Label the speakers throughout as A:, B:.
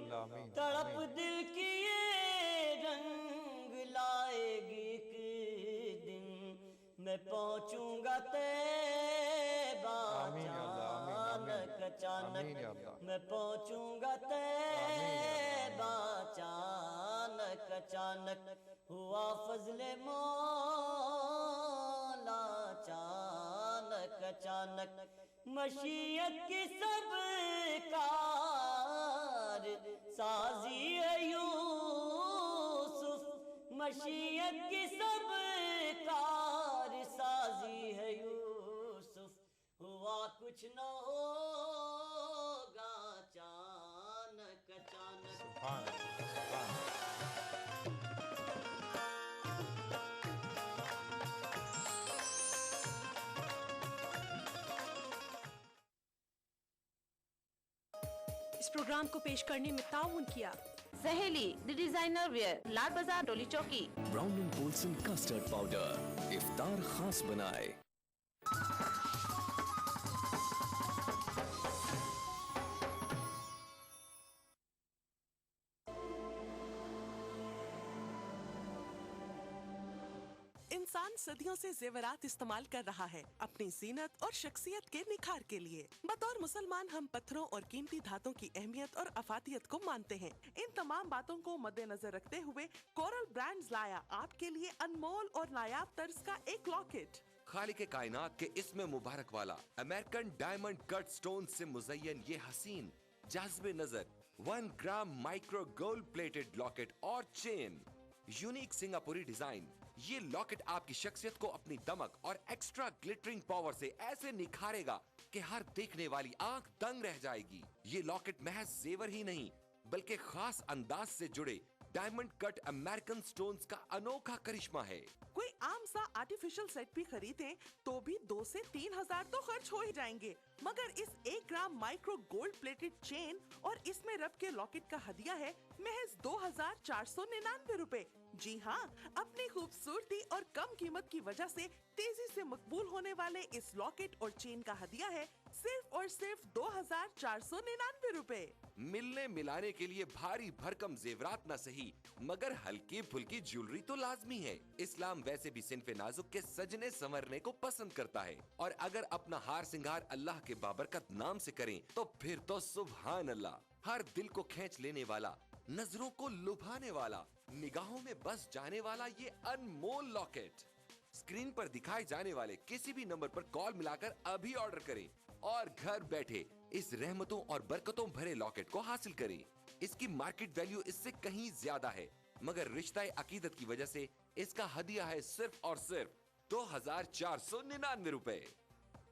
A: अल्लाह आमीन।
B: तड़प दिल की ये रंग लाएगी एक दिन, मैं पहुंचूंगा तैबा
A: आमीन या अल्लाह आमीन आमीन
B: अचानक अचानक,
A: आमीन या अल्लाह
B: मैं पहुंचूंगा
A: आमीन या अल्लाह
B: तैबा अचानक अचानक, हुआ फजले मौला अचानक अचानक, मशीयत की सब कार साजी है यूसुफ, मशीयत की सब कार साजी है यूसुफ, हुआ कुछ न होगा अचानक अचानक।
A: सुभान अल्लाह, सुभान अल्लाह।
C: इस प्रोग्राम को पेश करने में ताउन किया
D: सहेली द डिजाइनर वेयर, लाल बाजार, टोली चौकी।
E: ब्राउन एंड बोल्सन कस्टर्ड पाउडर इफ्तार खास बनाए।
C: इंसान सदियों से जेवरात इस्तेमाल कर रहा है अपनी जीनत और शख्सियत के निखार के लिए। बतौर मुसलमान हम पत्थरों और कीमती धातों की अहमियत और अफादियत को मानते हैं। इन तमाम बातों को मद्देनजर रखते हुए कोरल ब्रांड्स लाया आपके लिए अनमोल और नायाब तर्ज का एक लॉकेट।
F: खालिक कायनात के इसमें मुबारक वाला अमेरिकन डायमंड कट स्टोन से मुज़य्यन ये हसीन जाज़्बे नजर 1 ग्राम माइक्रो गोल्ड प्लेटेड लॉकेट और चेन, यूनिक सिंगापुरी डिजाइन। ये लॉकेट आपकी शख्सियत को अपनी दमक और एक्स्ट्रा ग्लिटरिंग पावर से ऐसे निखारेगा कि हर देखने वाली आंख दंग रह जाएगी। ये लॉकेट महज जेवर ही नहीं बल्कि खास अंदाज से जुड़े डायमंड कट अमेरिकन स्टोन्स का अनोखा करिश्मा है।
C: कोई आम सा आर्टिफिशियल सेट भी खरीदें तो भी 2 से 3 हजार तो खर्च हो ही जाएंगे, मगर इस 1 ग्राम माइक्रो गोल्ड प्लेटेड चेन और इसमें रब के लॉकेट का हदिया है महज 2499 रुपए। जी हाँ, अपनी खूबसूरती और कम कीमत की वजह से तेजी से मकबूल होने वाले इस लॉकेट और चेन का हदिया है सिर्फ और सिर्फ 2499 रुपए।
F: मिलने मिलाने के लिए भारी भरकम जेवरात न सही मगर हल्की फुल्की ज्वेलरी तो लाजमी है। इस्लाम वैसे भी सिन्फे नाजुक के सजने संवरने को पसंद करता है और अगर अपना हार सिंगार अल्लाह के बाबरकत नाम से करें तो फिर तो सुभान अल्लाह। हर दिल को खींच लेने वाला, नजरों को लुभाने वाला, निगाहों में बस जाने वाला ये अनमोल लॉकेट स्क्रीन पर दिखाए जाने वाले किसी भी नंबर पर कॉल मिलाकर अभी ऑर्डर करें और घर बैठे इस रहमतों और बरकतों भरे लॉकेट को हासिल करें। इसकी मार्केट वैल्यू इससे कहीं ज्यादा है मगर रिश्ता अकीदत की वजह से इसका हदिया है सिर्फ और सिर्फ 2499 रुपए।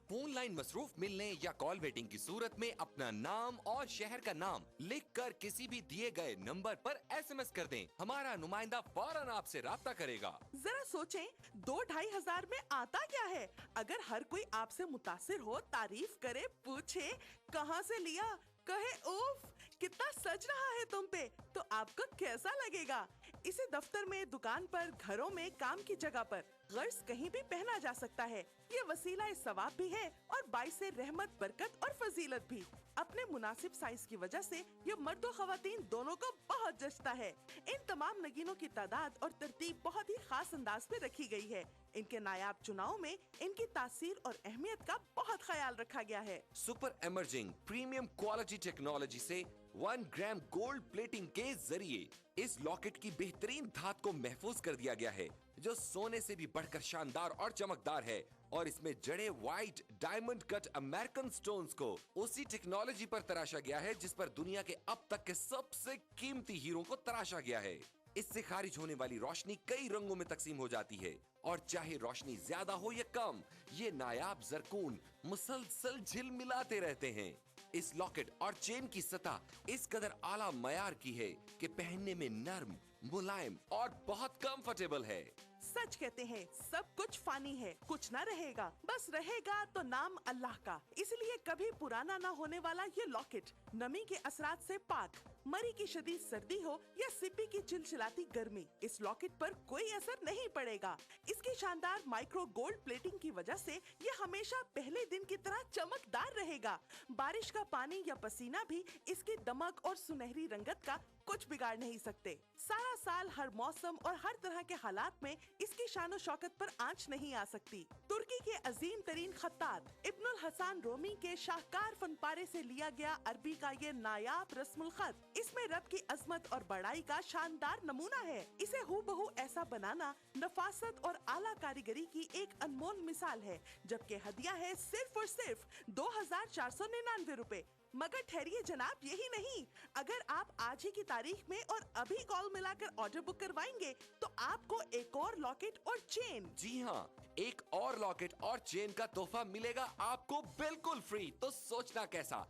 F: फोन लाइन मसरूफ मिलने या कॉल वेटिंग की सूरत में अपना नाम और शहर का नाम लिखकर किसी भी दिए गए नंबर पर SMS कर दें। हमारा नुमाइंदा फौरन आपसे राब्ता करेगा।
C: जरा सोचें, 2-2.5 हजार में आता क्या है? अगर हर कोई आपसे मुतासिर हो, तारीफ करे, पूछे कहाँ से लिया, कहे उफ कितना सज रहा है तुम पे, तो आपको कैसा लगेगा? इसे दफ्तर में, दुकान पर, घरों में, काम की जगह पर गर्ज कहीं भी पहना जा सकता है। ये वसीला सवाब भी है और बाइस रहमत, बरकत और फजीलत भी। अपने मुनासिब साइज की वजह से ये मर्द और खवातीन दोनों को बहुत जचता है। इन तमाम नगीनों की तादाद और तरतीब बहुत ही खास अंदाज में रखी गई है। इनके नायाब चुनाव में इनकी तासीर और अहमियत का बहुत ख्याल रखा गया है।
F: Super emerging premium quality technology से 1 ग्राम गोल्ड प्लेटिंग के जरिए इस लॉकेट की बेहतरीन धात को महफूज कर दिया गया है जो सोने से भी बढ़कर शानदार और चमकदार है और इसमें जड़े white diamond cut American stones को उसी टेक्नोलॉजी पर तराशा गया है जिस पर दुनिया के अब तक के सबसे कीमती हीरो को तराशा गया है। इससे खारिज होने वाली रोशनी कई रंगों में तकसीम हो जाती है और चाहे रोशनी ज्यादा हो या कम, ये नायाब जरकून मुसलसल झिलमिलाते रहते हैं। इस लॉकेट और चेन की सतह इस कदर आला मयार की है कि पहनने में नर्म, मुलायम और बहुत कंफर्टेबल है।
C: सच कहते हैं, सब कुछ फानी है, कुछ न रहेगा, बस रहेगा तो नाम अल्लाह का। इसलिए कभी पुराना न होने वाला ये लॉकेट नमी के असरात से पाक, मरी की शदीद सर्दी हो या सिप्पी की चिलचिलाती गर्मी, इस लॉकेट पर कोई असर नहीं पड़ेगा। इसकी शानदार माइक्रो गोल्ड प्लेटिंग की वजह से ये हमेशा पहले दिन की तरह चमकदार रहेगा। बारिश का पानी या पसीना भी इसकी दमक और सुनहरी रंगत का कुछ बिगाड़ नहीं सकते। सारा साल हर मौसम और हर तरह के हालात में इसकी शान शौकत पर आंच नहीं आ सकती। तुर्की के अजीम तरीन खत्तात इब्नुल हसन रोमी के शाहकार फनपारे से लिया गया अरबी का ये नायाब रस्मुल खत इसमें रब की अजमत और बड़ाई का शानदार नमूना है। इसे हूबहू ऐसा बनाना नफासत और आला कारीगरी की एक अनमोल मिसाल है, जबकि हदिया है सिर्फ और सिर्फ 2499 रुपए। मगर ठहरिए जनाब, यही नहीं, अगर आप आज ही की तारीख में और अभी कॉल मिलाकर ऑर्डर बुक करवाएंगे तो आपको एक और लॉकेट और चेन,
F: जी हाँ, एक और लॉकेट और चेन का तोहफा मिलेगा आपको बिल्कुल फ्री। तो सोचना कैसा?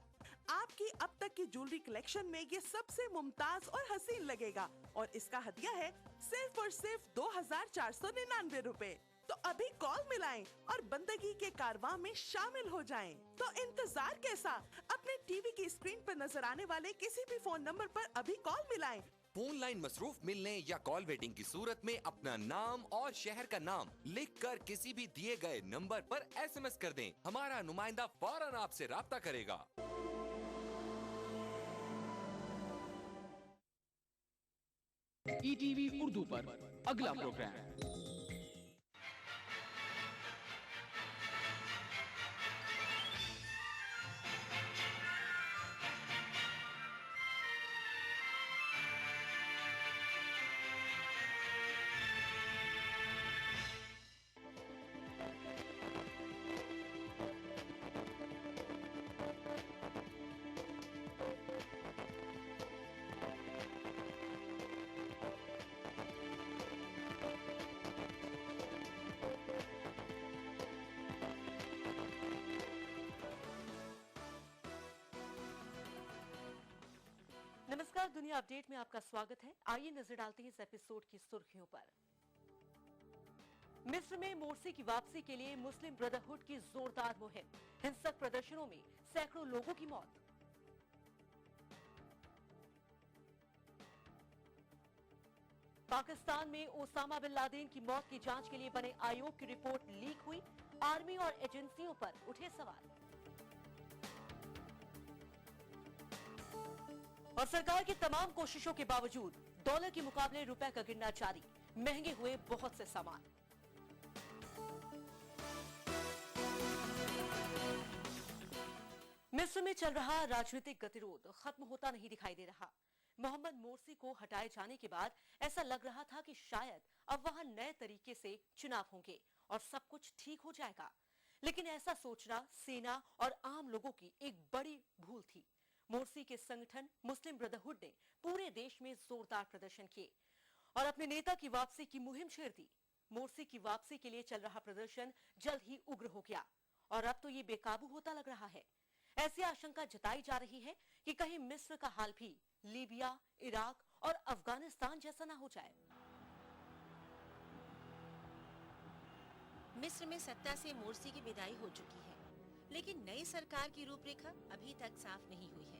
C: आपकी अब तक की ज्वेलरी कलेक्शन में ये सबसे मुमताज और हसीन लगेगा और इसका हदिया है सिर्फ और सिर्फ 2499 रुपए। तो अभी कॉल मिलाएं और बंदगी के कारवां में शामिल हो जाएं। तो इंतजार कैसा? अपने टीवी की स्क्रीन पर नजर आने वाले किसी भी फोन नंबर पर अभी कॉल मिलाएं।
F: फोन लाइन मसरूफ मिलने या कॉल वेटिंग की सूरत में अपना नाम और शहर का नाम लिखकर किसी भी दिए गए नंबर पर SMS कर दें। हमारा नुमाइंदा फौरन आपसे राब्ता करेगा।
E: ETV उर्दू पर अगला प्रोग्राम।
G: नमस्कार, दुनिया अपडेट में आपका स्वागत है। आइए नजर डालते हैं इस एपिसोड की सुर्खियों पर। मिस्र में मोर्सी की वापसी के लिए मुस्लिम ब्रदरहुड की जोरदार मुहिम, हिंसक प्रदर्शनों में सैकड़ों लोगों की मौत। पाकिस्तान में ओसामा बिन लादेन की मौत की जांच के लिए बने आयोग की रिपोर्ट लीक हुई, आर्मी और एजेंसियों पर उठे सवाल। और सरकार की तमाम कोशिशों के बावजूद डॉलर के मुकाबले रुपए का गिरना जारी, महंगे हुए बहुत से सामान। मिस्र में चल रहा राजनीतिक गतिरोध खत्म होता नहीं दिखाई दे रहा। मोहम्मद मोर्सी को हटाए जाने के बाद ऐसा लग रहा था कि शायद अब वहां नए तरीके से चुनाव होंगे और सब कुछ ठीक हो जाएगा, लेकिन ऐसा सोचना सेना और आम लोगों की एक बड़ी भूल थी। मोर्सी के संगठन मुस्लिम ब्रदरहुड ने पूरे देश में जोरदार प्रदर्शन किए और अपने नेता की वापसी की मुहिम छेड़ दी। मोर्सी की वापसी के लिए चल रहा प्रदर्शन जल्द ही उग्र हो गया और अब तो ये बेकाबू होता लग रहा है। ऐसी आशंका जताई जा रही है कि कहीं मिस्र का हाल भी लीबिया, इराक और अफगानिस्तान जैसा ना हो जाए।
H: मिस्र में सत्ता से मोर्सी की विदाई हो चुकी है, लेकिन नई सरकार की रूपरेखा अभी तक साफ नहीं हुई है।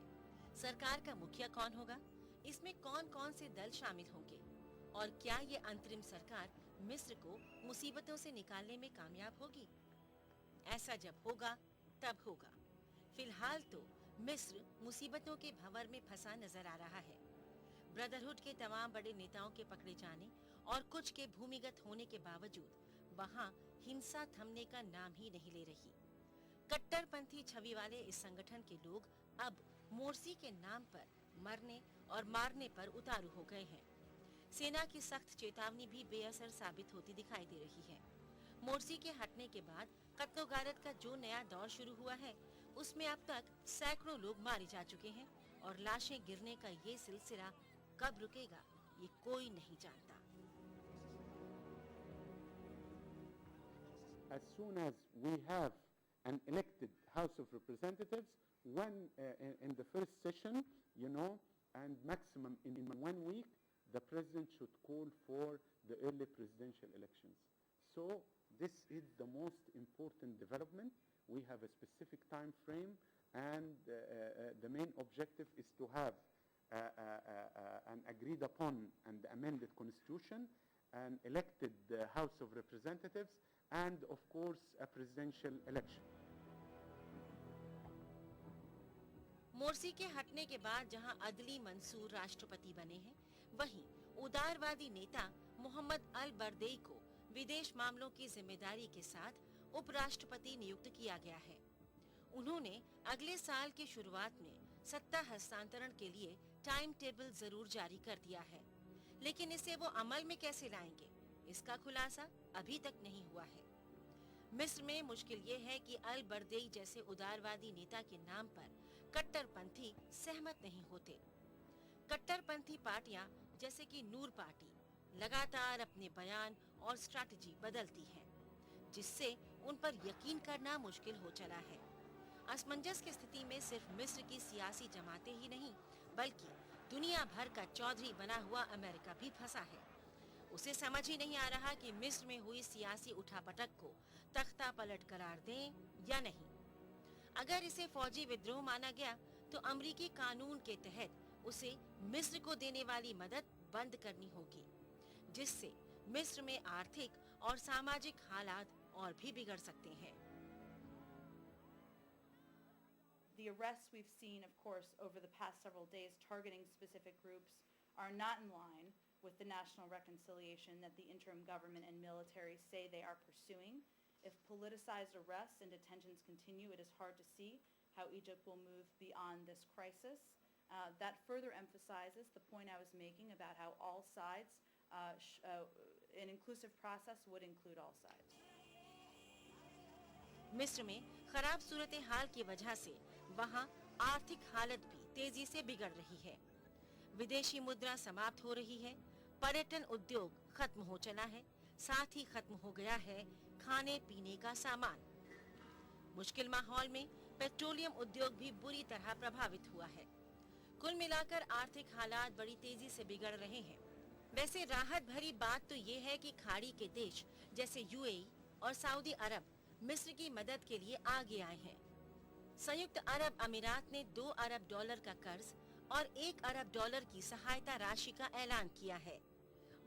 H: सरकार का मुखिया कौन होगा, इसमें कौन कौन से दल शामिल होंगे और क्या ये अंतरिम सरकार मिस्र को मुसीबतों से निकालने में कामयाब होगी? ऐसा जब होगा तब होगा। फिलहाल तो मिस्र मुसीबतों के भंवर में फंसा नजर आ रहा है। ब्रदरहुड के तमाम बड़े नेताओं के पकड़े जाने और कुछ के भूमिगत होने के बावजूद वहां हिंसा थमने का नाम ही नहीं ले रही। कट्टरपंथी छवि वाले इस संगठन के लोग अब मोर्सी के नाम पर मरने और मारने पर उतारू हो गए हैं। सेना की सख्त चेतावनी भी बेअसर साबित होती दिखाई दे रही है। मोर्सी के हटने के बाद कत्लो-गारत का जो नया दौर शुरू हुआ है, उसमें अब तक सैकड़ों लोग मारे जा चुके हैं और लाशें गिरने का ये सिलसिला कब रुकेगा, ये कोई नहीं जानता।
I: As soon as we have an elected House of Representatives, when in the first session, and maximum in 1 week, the president should call for the early presidential elections. So this is the most important development. We have a specific time frame, and the main objective is to have an agreed upon and amended constitution, an elected House of Representatives, and of course a presidential election.
H: Morse के हटने के बाद जहां अदली मंसूर राष्ट्रपति बने हैं, वहीं उदारवादी नेता मोहम्मद अल बरदेई को विदेश मामलों की जिम्मेदारी के साथ उपराष्ट्रपति नियुक्त किया गया है। उन्होंने अगले साल की शुरुआत में सत्ता हस्तांतरण के लिए टाइम टेबल जरूर जारी कर दिया है, लेकिन इसे वो अमल में कैसे लाएंगे, इसका खुलासा अभी तक नहीं हुआ है। मिस्र में मुश्किल ये है कि अल बरदेई जैसे उदारवादी नेता के नाम पर कट्टरपंथी सहमत नहीं होते। कट्टरपंथी पार्टियां जैसे कि नूर पार्टी लगातार अपने बयान और स्ट्रैटेजी बदलती है, जिससे उन पर यकीन करना मुश्किल हो चला है। असमंजस की स्थिति में सिर्फ मिस्र की सियासी जमातें ही नहीं, बल्कि दुनिया भर का चौधरी बना हुआ अमेरिका भी फंसा है। उसे समझ ही नहीं आ रहा कि मिस्र में हुई सियासी उठापटक को तख्ता पलट करार दें या नहीं। अगर इसे फौजी विद्रोह माना गया तो अमरीकी कानून के तहत उसे मिस्र को देने वाली मदद बंद करनी होगी, जिससे मिस्र में आर्थिक और सामाजिक हालात और भी बिगड़ सकते हैं।
J: The arrests we've seen, of course, over the past several days targeting specific groups are not in line with the national reconciliation that the interim government and military say they are pursuing. If politicized arrests and detentions continue, it is hard to see how Egypt will move beyond this crisis. That further emphasizes the point I was making about how all sides, an inclusive process would include all sides.
H: मिस्र में खराब सूरत हाल की वजह से वहाँ आर्थिक हालत भी तेजी से बिगड़ रही है। विदेशी मुद्रा समाप्त हो रही है, पर्यटन उद्योग खत्म हो चला है, साथ ही खत्म हो गया है खाने पीने का सामान। मुश्किल माहौल में पेट्रोलियम उद्योग भी बुरी तरह प्रभावित हुआ है। कुल मिलाकर आर्थिक हालात बड़ी तेजी से बिगड़ रहे हैं। वैसे राहत भरी बात तो ये है कि खाड़ी के देश जैसे यूएई और सऊदी अरब मिस्र की मदद के लिए आगे आए हैं। संयुक्त अरब अमीरात ने 2 अरब डॉलर का कर्ज और 1 अरब डॉलर की सहायता राशि का ऐलान किया है।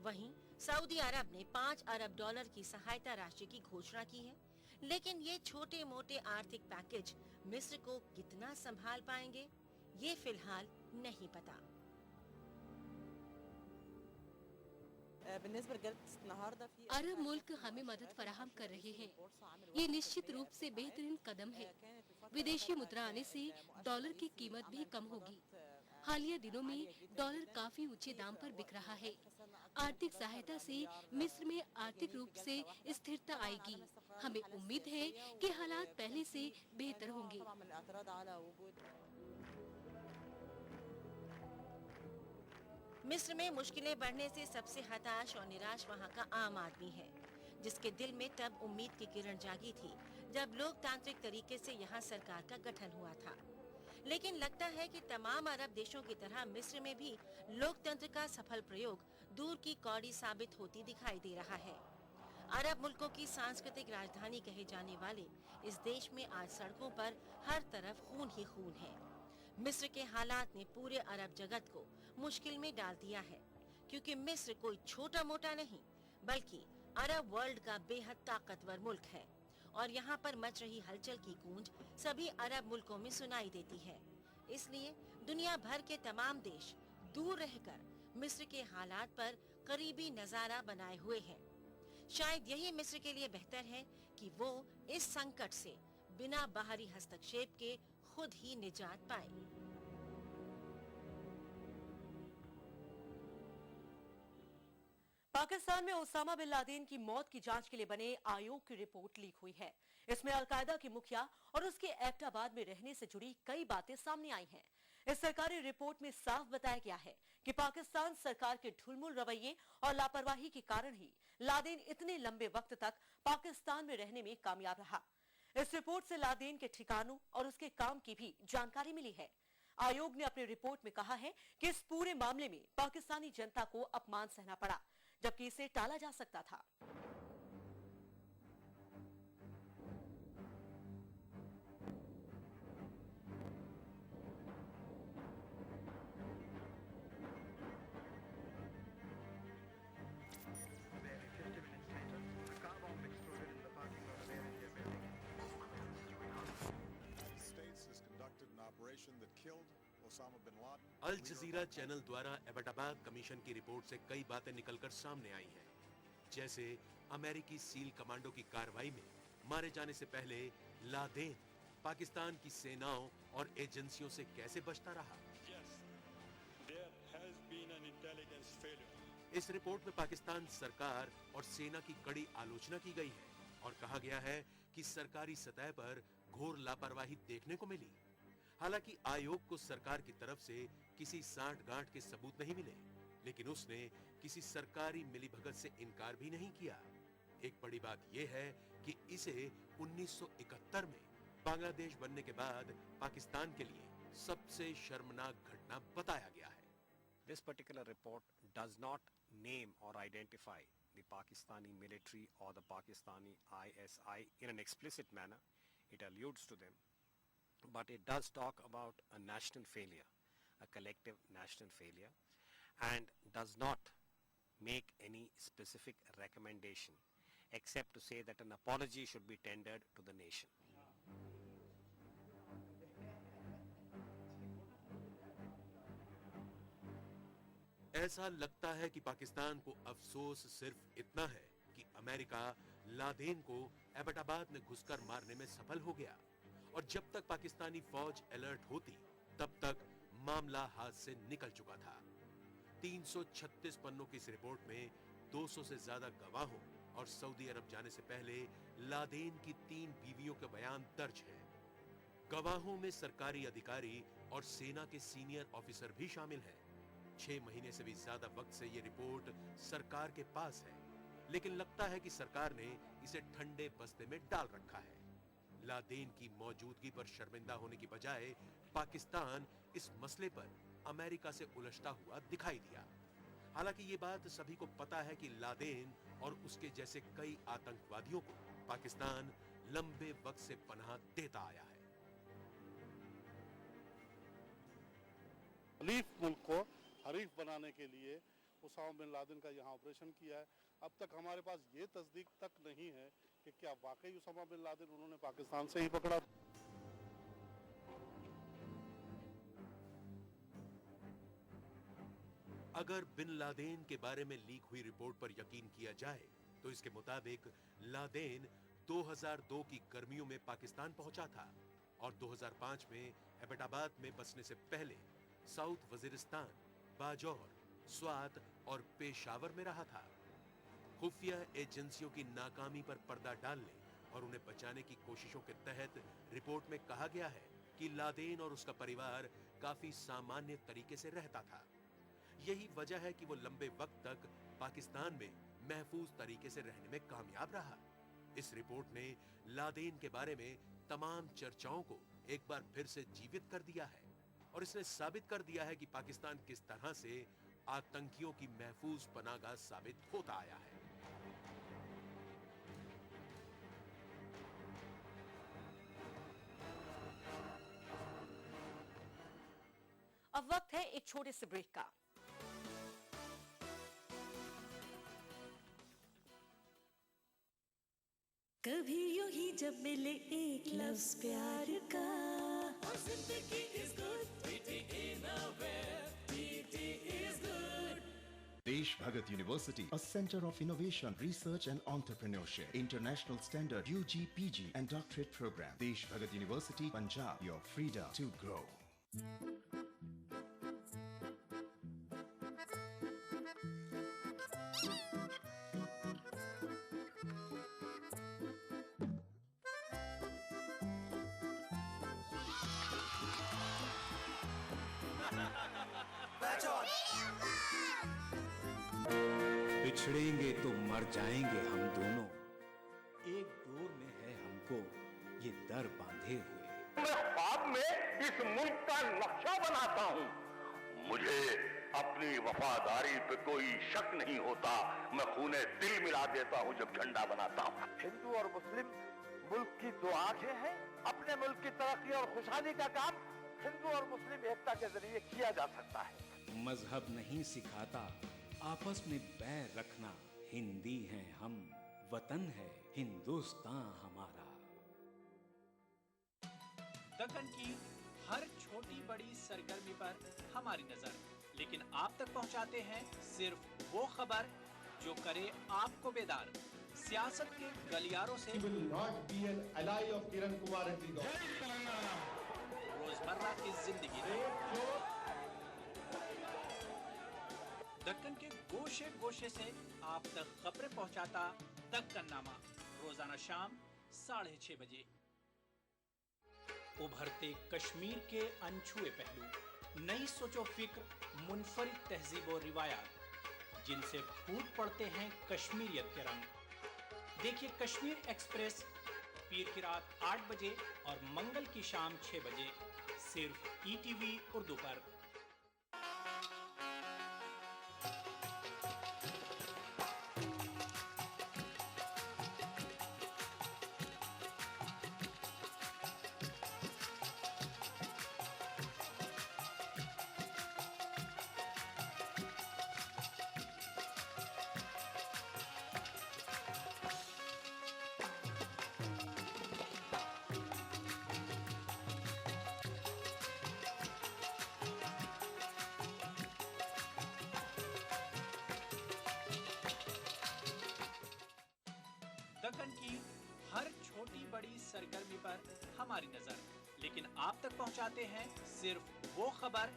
H: वहीं सऊदी अरब ने 5 अरब डॉलर की सहायता राशि की घोषणा की है, लेकिन ये छोटे मोटे आर्थिक पैकेज मिस्र को कितना संभाल पाएंगे, ये फिलहाल नहीं पता।
K: अरब मुल्क हमें मदद फराहम कर रहे हैं। ये निश्चित रूप से बेहतरीन कदम है। विदेशी मुद्रा आने से डॉलर की कीमत भी कम होगी। हालिया दिनों में डॉलर काफी ऊंचे दाम पर बिक रहा है। आर्थिक सहायता से मिस्र में आर्थिक रूप से स्थिरता आएगी। हमें उम्मीद है कि हालात पहले से बेहतर होंगे।
H: मिस्र में मुश्किलें बढ़ने से सबसे हताश और निराश वहाँ का आम आदमी है, जिसके दिल में तब उम्मीद की किरण जागी थी जब लोकतांत्रिक तरीके से यहाँ सरकार का गठन हुआ था। लेकिन लगता है कि तमाम अरब देशों की तरह मिस्र में भी लोकतंत्र का सफल प्रयोग दूर की कौड़ी साबित होती दिखाई दे रहा है। अरब मुल्कों की सांस्कृतिक राजधानी कहे जाने वाले इस देश में आज सड़कों पर हर तरफ खून ही खून है। मिस्र के हालात ने पूरे अरब जगत को मुश्किल में डाल दिया है, क्योंकि मिस्र कोई छोटा मोटा नहीं बल्कि अरब वर्ल्ड का बेहद ताकतवर मुल्क है और यहाँ पर मच रही हलचल की गूंज सभी अरब मुल्कों में सुनाई देती है। इसलिए दुनिया भर के तमाम देश दूर रहकर मिस्र के हालात पर करीबी नजारा बनाए हुए हैं। शायद यही मिस्र के लिए बेहतर है कि वो इस संकट से बिना बाहरी हस्तक्षेप के खुद ही निजात पाए।
G: पाकिस्तान में ओसामा बिन लादेन की मौत की जांच के लिए बने आयोग की रिपोर्ट लीक हुई है। इसमें अलकायदा के मुखिया और उसके एबटाबाद में रहने से जुड़ी कई बातें सामने आई हैं। इस सरकारी रिपोर्ट में साफ बताया गया है कि पाकिस्तान सरकार के ढुलमुल रवैये और लापरवाही के कारण ही लादेन इतने लंबे वक्त तक पाकिस्तान में रहने में कामयाब रहा। इस रिपोर्ट से लादेन के ठिकानों और उसके काम की भी जानकारी मिली है। आयोग ने अपनी रिपोर्ट में कहा है कि इस पूरे मामले में पाकिस्तानी जनता को अपमान सहना पड़ा, जबकि इसे टाला जा सकता था।
L: अल जजीरा चैनल द्वारा एबटाबाद कमीशन की रिपोर्ट से कई बातें निकलकर सामने आई हैं, जैसे अमेरिकी सील कमांडो की कार्रवाई में मारे जाने से पहले लादेन पाकिस्तान की सेनाओं और एजेंसियों से कैसे बचता रहा। इस रिपोर्ट में पाकिस्तान सरकार और सेना की कड़ी आलोचना की गई है और कहा गया है कि सरकारी सतह पर घोर लापरवाही देखने को मिली। हालांकि आयोग को सरकार की तरफ से किसी सांठ-गांठ के सबूत नहीं मिले, लेकिन उसने किसी सरकारी मिलीभगत से इनकार भी नहीं किया। एक बड़ी बात यह है कि इसे 1971 में बांग्लादेश बनने के बाद पाकिस्तान के लिए सबसे शर्मनाक घटना बताया गया है।
M: This particular report does not name or identify the Pakistani military or the Pakistani ISI in an explicit manner. It alludes to them, but it does talk about a national failure, a collective national failure, and does not make any specific recommendation except to say that an apology should be tendered to the nation.
L: ऐसा लगता है कि पाकिस्तान को अफसोस सिर्फ इतना है कि अमेरिका लादेन को एबटाबाद में घुसकर मारने में सफल हो गया, और जब तक पाकिस्तानी फौज अलर्ट होती तब तक मामला हाथ से निकल चुका था। 336 पन्नों की इस रिपोर्ट में 200 से ज्यादा गवाहों और सऊदी अरब जाने से पहले लादेन की 3 बीवियों के बयान दर्ज हैं। गवाहों में सरकारी अधिकारी और सेना के सीनियर ऑफिसर भी शामिल हैं। 6 महीने से भी ज्यादा वक्त से ये रिपोर्ट सरकार के पास है, लेकिन लगता है कि सरकार ने इसे ठंडे बस्ते में डाल रखा है। लादेन की मौजूदगी पर शर्मिंदा होने की बजाय पाकिस्तान इस मसले पर अमेरिका से उलझता हुआ दिखाई दिया। हालांकि ये बात सभी को पता है कि लादेन और उसके जैसे कई आतंकवादियों को पाकिस्तान लंबे वक्त से पनाह देता आया है।
N: खलीफ मुल्क को हरीफ बनाने के लिए उसामा बिन लादेन का यहाँ ऑपरेशन किया है। अब तक हमारे पास ये तस्दीक तक नहीं है कि क्या वाकई उसामा बिन लादेन उन्होंने पाकिस्तान से ही पकड़ा।
L: अगर बिन लादेन के बारे में लीक हुई रिपोर्ट पर यकीन किया जाए तो इसके मुताबिक लादेन 2002 की गर्मियों में पाकिस्तान पहुंचा था और 2005 में एबटाबाद में बसने से पहले साउथ वजीरिस्तान, बाजौर, स्वात और पेशावर में रहा था। खुफिया एजेंसियों की नाकामी पर पर्दा डालने और उन्हें बचाने की कोशिशों के तहत रिपोर्ट में कहा गया है कि लादेन और उसका परिवार काफी सामान्य तरीके से रहता था। यही वजह है कि वो लंबे वक्त तक पाकिस्तान में महफूज तरीके से रहने में कामयाब रहा। इस रिपोर्ट ने लादेन के बारे में तमाम चर्चाओं को एक बार फिर से जीवित कर दिया है और इसने साबित कर दिया है कि पाकिस्तान किस तरह से आतंकियों की महफूज पनाहगाह साबित होता आया है।
G: अब वक्त है एक छोटे से ब्रेक का।
O: कभी यूं ही जब मिले एक लफ्ज प्यार का, जिंदगी is good, PT in a way, PT is good.
P: Desh Bhagat University, a center of innovation, research and entrepreneurship. International standard UG, PG and doctorate program. Desh Bhagat University, Punjab, your freedom to grow.
Q: बिछड़ेंगे तो मर जाएंगे हम दोनों, एक door में है हमको ये दर बांधे हुए।
R: मैं ख्वाब में इस मुल्क का नक्शा बनाता हूँ। मुझे अपनी वफादारी पे कोई शक नहीं होता। मैं खूने दिल मिला देता हूँ जब झंडा बनाता हूँ।
S: हिंदू और मुस्लिम मुल्क की दो आंखें हैं। अपने मुल्क की तरक्की और खुशहाली का काम हिंदू और मुस्लिम एकता के जरिए किया जा सकता है।
Q: मजहब नहीं सिखाता आपस में बैर रखना। हिंदी हैं हम, वतन है हिंदुस्तान हमारा।
T: दक्कन की हर छोटी बड़ी सरगर्मी पर हमारी नजर, लेकिन आप तक पहुंचाते हैं सिर्फ वो खबर जो करे आपको बेदार। सियासत के गलियारों से रोजमर्रा की जिंदगी दक्कन के गोशे गोशे से आप तक खबरें पहुंचाता दक्कननामा, रोजाना शाम 6:30 बजे। उभरते कश्मीर के अनछुए पहलू, नई सोचो फिक्र, मुनफरिद तहजीब और रिवायात जिनसे फूट पड़ते हैं कश्मीरियत के रंग। देखिए कश्मीर एक्सप्रेस पीर की रात 8 बजे और मंगल की शाम 6 बजे, सिर्फ ETV उर्दू पर। दक्कन की हर छोटी बड़ी सरगर्मी पर हमारी नजर, लेकिन आप तक पहुंचाते हैं सिर्फ वो खबर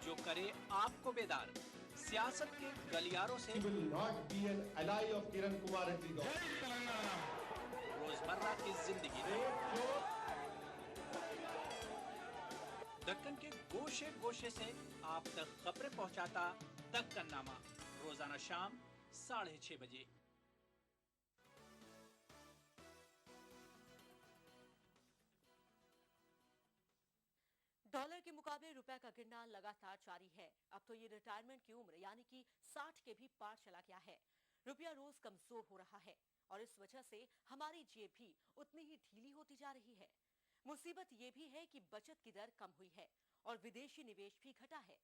T: जो करे आपको बेदार। सियासत के गलियारों से रोजमर्रा की जिंदगी दक्कन के गोशे गोशे से आप तक खबरें पहुंचाता दक्कननामा, रोजाना शाम 6:30 बजे।
G: डॉलर के मुकाबले रुपए का गिरना लगातार जारी है। अब तो ये रिटायरमेंट की उम्र यानी कि 60 के भी पार चला गया है। रुपया रोज कमजोर हो रहा है और इस वजह से हमारी जेब भी उतनी ही ढीली होती जा रही है। मुसीबत ये भी है कि बचत की दर कम हुई है और विदेशी निवेश भी घटा है।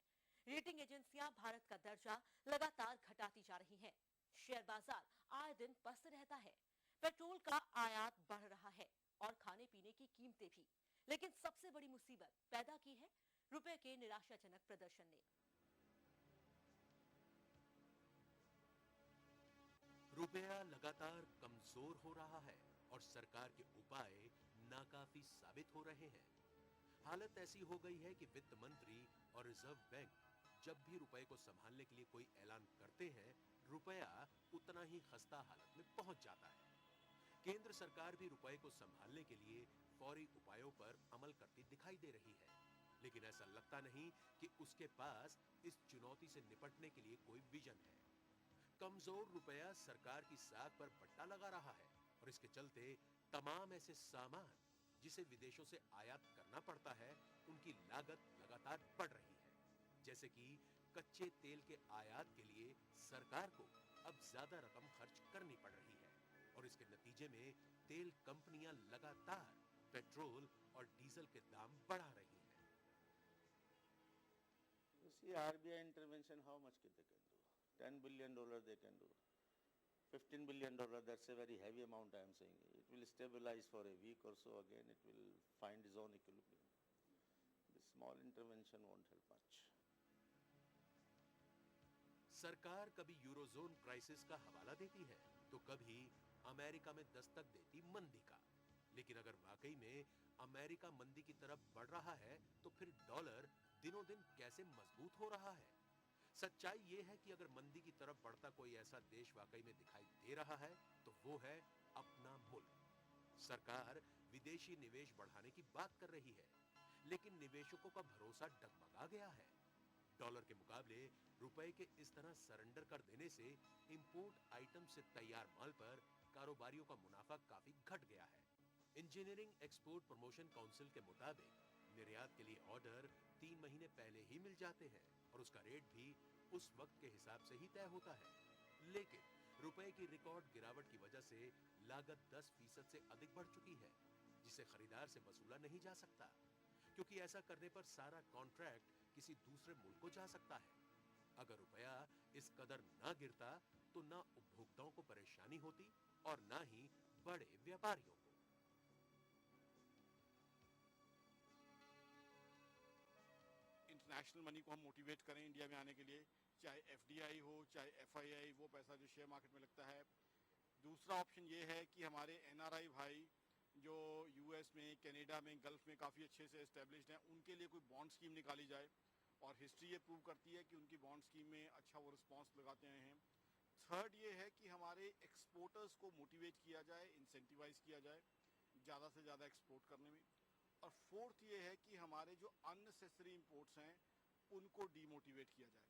G: रेटिंग एजेंसियां भारत का दर्जा लगातार घटाती जा रही हैं। शेयर बाजार आए दिन पस्त रहता है। पेट्रोल का आयात बढ़ रहा है और खाने पीने की कीमतें भी। लेकिन सबसे बड़ी मुसीबत पैदा की है रुपए के निराशाजनक प्रदर्शन ने।
L: रुपया लगातार कमजोर हो रहा है और सरकार के उपाय नाकाफी साबित हो रहे हैं। हालत ऐसी हो गई है कि वित्त मंत्री और रिजर्व बैंक जब भी रुपए को संभालने के लिए कोई ऐलान करते हैं, रुपया उतना ही खस्ता हालत में पहुंच जाता है। केंद्र सरकार भी रुपए को संभालने के लिए फौरी उपायों पर अमल करती दिखाई दे रही है, लेकिन ऐसा लगता नहीं कि उसके पास इस चुनौती से निपटने के लिए कोई विजन है। कमजोर रुपया सरकार की साख पर बट्टा लगा रहा है और इसके चलते तमाम ऐसे सामान जिसे विदेशों से आयात करना पड़ता है, उनकी लागत लगातार बढ़ रही है। जैसे कि कच्चे तेल के आयात के लिए सरकार को अब ज्यादा रकम खर्च करनी पड़ रही है और इसके नतीजे में तेल कंपनियां लगातार पेट्रोल और डीजल के दाम बढ़ा रही हैं।
U: You see RBI intervention, how much they can do? $10 billion they can do. $15 billion, that's a very heavy amount I am saying. It will stabilize for a week or so, again it will find its own equilibrium. This small intervention won't help much.
L: सरकार कभी eurozone crisis का हवाला देती है तो कभी America में दस्तक देती मंदी का। लेकिन अगर वाकई में अमेरिका मंदी की तरफ बढ़ रहा है तो फिर डॉलर दिनों दिन कैसे मजबूत हो रहा है? सच्चाई ये है कि अगर मंदी की तरफ बढ़ता कोई ऐसा देश वाकई में दिखाई दे रहा है तो वो है अपना मुल्क। सरकार विदेशी निवेश बढ़ाने की बात कर रही है, लेकिन निवेशकों का भरोसा डगमगा गया है। डॉलर के मुकाबले रुपए के इस तरह सरेंडर कर देने से इंपोर्ट आइटम से तैयार माल पर कारोबारियों का मुनाफा काफी घट गया है। इंजीनियरिंग एक्सपोर्ट प्रमोशन काउंसिल के मुताबिक निर्यात के लिए ऑर्डर 3 महीने पहले ही मिल जाते हैं और उसका रेट भी उस वक्त के हिसाब से ही तय होता है। लेकिन रुपए की रिकॉर्ड गिरावट की वजह से लागत 10% से अधिक बढ़ चुकी है, जिसे खरीदार से वसूला नहीं जा सकता, क्योंकि ऐसा करने पर सारा कॉन्ट्रैक्ट किसी दूसरे मुल्क को जा सकता है। अगर रुपया इस कदर ना गिरता तो ना उपभोक्ताओं को परेशानी होती और ना ही बड़े व्यापारियों को।
N: इंटरनेशनल मनी को हम मोटिवेट करें इंडिया में आने के लिए, चाहे FDI हो चाहे FII, वो पैसा जो शेयर मार्केट में लगता है। दूसरा ऑप्शन ये है कि हमारे NRI भाई जो US में, कनाडा में, गल्फ में काफ़ी अच्छे से एस्टेब्लिश्ड हैं, उनके लिए कोई बॉन्ड स्कीम निकाली जाए, और हिस्ट्री ये प्रूव करती है कि उनकी बॉन्ड स्कीम में अच्छा वो रिस्पॉन्स लगाते हैं। थर्ड ये है कि हमारे एक्सपोर्टर्स को मोटिवेट किया जाए, इंसेंटिवाइज किया जाए ज़्यादा से ज़्यादा एक्सपोर्ट करने में। और फोर्थ ये है कि हमारे जो अननेसेसरी इंपोर्ट्स हैं उनको डीमोटिवेट किया जाए।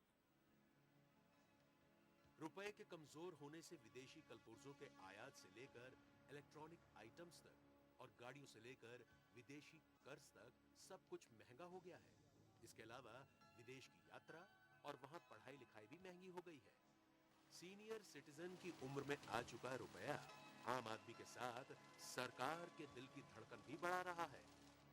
L: रुपए के कमजोर होने से विदेशी कलपुर्जों के आयात से लेकर इलेक्ट्रॉनिक आइटम्स तक और गाड़ियों से लेकर विदेशी कर्ज तक सब कुछ महंगा हो गया है। इसके अलावा विदेश की यात्रा और वहां पढ़ाई लिखाई भी महंगी हो गई है। सीनियर सिटीजन की उम्र में आ चुका रुपया आम आदमी के साथ सरकार के दिल की धड़कन भी बढ़ा रहा है,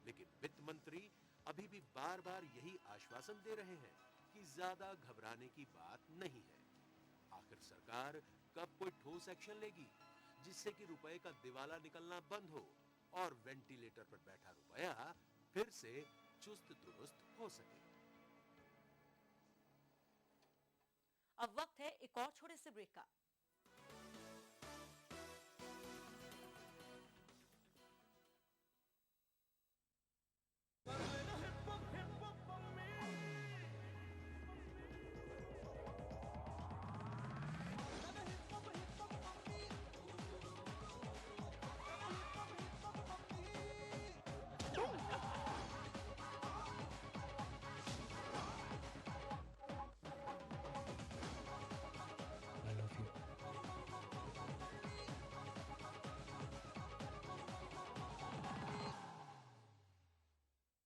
L: लेकिन वित्त मंत्री अभी भी बार बार यही आश्वासन दे रहे हैं कि ज्यादा घबराने की बात नहीं है। आखिर सरकार कब कोई ठोस एक्शन लेगी जिससे कि रुपए का दिवाला निकलना बंद हो और वेंटिलेटर पर बैठा रुपया फिर से चुस्त दुरुस्त हो सके।
G: अब वक्त है एक और छोटे से ब्रेक का।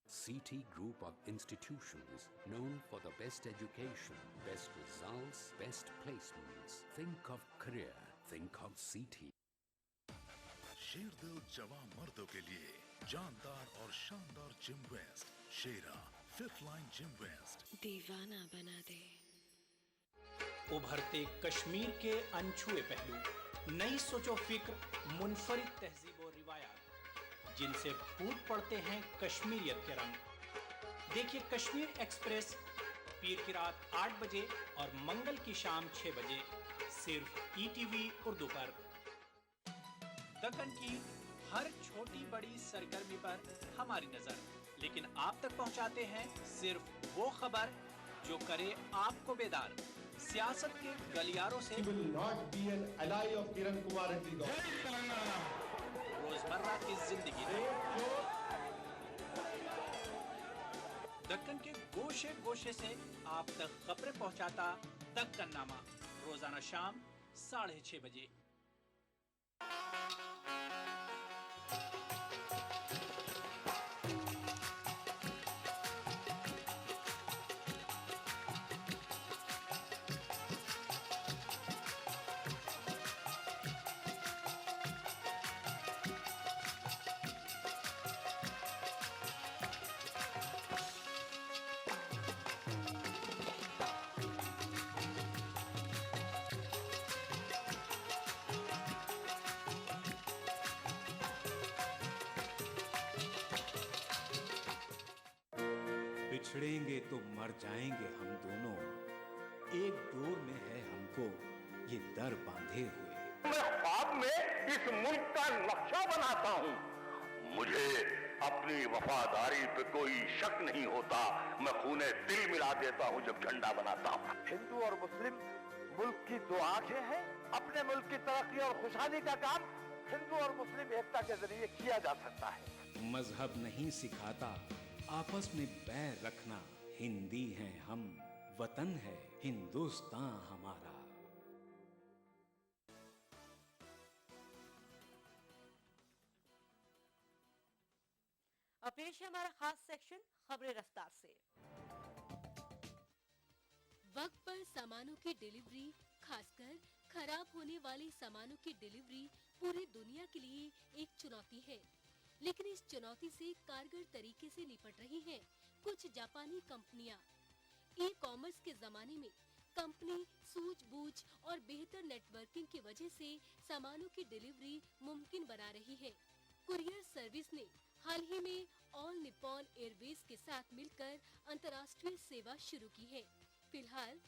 B: CT Group of institutions known for the best education, best results, best placements. Think of career. Think of CT.
V: शेरदिल जवान मर्दों के लिए जानदार और शानदार जिम वेस्ट, शेरा 5th लाइन जिम वेस्ट।
K: दीवाना बना दे।
T: उभरते कश्मीर के अनछुए पहलू, नई सोचो फिक्र, मुनफरिद तहजीब और रिवायात जिनसे फूट पड़ते हैं कश्मीरियत के रंग। देखिए कश्मीर एक्सप्रेस पीर की रात 8 बजे और मंगल की शाम 6 बजे सिर्फ ETV उर्दू पर। दक्कन की हर छोटी बड़ी सरगर्मी पर हमारी नजर, लेकिन आप तक पहुंचाते हैं सिर्फ वो खबर जो करे आपको बेदार। सियासत के गलियारों से रोजमर्रा की जिंदगी दक्कन के गोशे गोशे से आप तक खबरें पहुंचाता दक्कन नामा, रोजाना शाम 6:30 बजे।
Q: बिछड़ेंगे तो मर जाएंगे हम दोनों, एक डोर में है हमको ये दर बांधे हुए।
R: मैं ख्वाब में इस मुल्क का नक्शा बनाता हूँ, मुझे अपनी वफादारी पे कोई शक नहीं होता, मैं खूने दिल मिला देता हूँ जब झंडा बनाता हूँ।
S: हिंदू और मुस्लिम मुल्क की दो आंखें हैं, अपने मुल्क की तरक्की और खुशहाली का काम हिंदू और मुस्लिम एकता के जरिए किया जा सकता है।
Q: मजहब नहीं सिखाता आपस में बैर रखना, हिंदी हैं हम, वतन है हिंदुस्तान हमारा।
G: अब पेश है हमारा खास सेक्शन खबरें रफ्तार से।
K: वक्त पर सामानों की डिलीवरी, खासकर खराब होने वाले सामानों की डिलीवरी पूरी दुनिया के लिए एक चुनौती है, लेकिन इस चुनौती से कारगर तरीके से निपट रही हैं कुछ जापानी कंपनियां। ई-कॉमर्स के जमाने में कंपनी सूझबूझ और बेहतर नेटवर्किंग की वजह से सामानों की डिलीवरी मुमकिन बना रही है। कुरियर सर्विस ने हाल ही में ऑल निप्पॉन एयरवेज के साथ मिलकर अंतर्राष्ट्रीय सेवा शुरू की है। फिलहाल